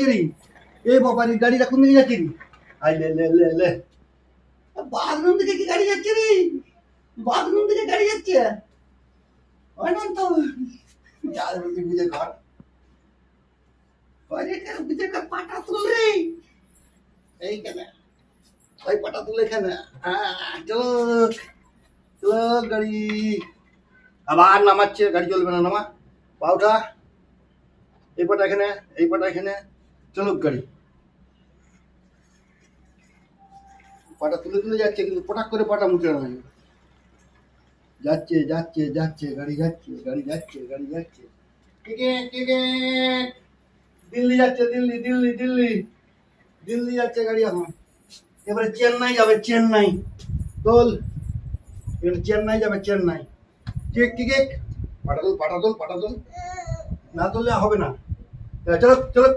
রে? এই বাবারি গাড়িটা কোন দিকে যাচ্ছে রে? আই লে লে লে লে বাথরুম থেকে কি গাড়ি যাচ্ছে রে? বাথরুম থেকে গাড়ি যাচ্ছে অনন্ত যার বলতে বুঝে ঘর বুঝে ঘর পাটা তুল রে এইখানে ওই পাটা তুলে এখানে চলো চলো গাড়ি আবার নামাচ্ছে গাড়ি চলবে না নামা পাউটা এই পাটা এখানে চলো গাড়ি পাটা তুলে তুলে যাচ্ছে কিন্তু পটাক করে পাটা মুছে না যাচ্ছে যাচ্ছে যাচ্ছে গাড়ি যাচ্ছে গাড়ি যাচ্ছে গাড়ি যাচ্ছে দিল্লি যাচ্ছে দিল্লি দিল্লি দিল্লি দিল্লি যাচ্ছে গাড়ি এখন এবারে চেন্নাই যাবে চেন্নাই তোল এবারে চেন্নাই যাবে চেন্নাই ঠিক ঠিক পাটা তোল না তুললে হবে না চলো চলো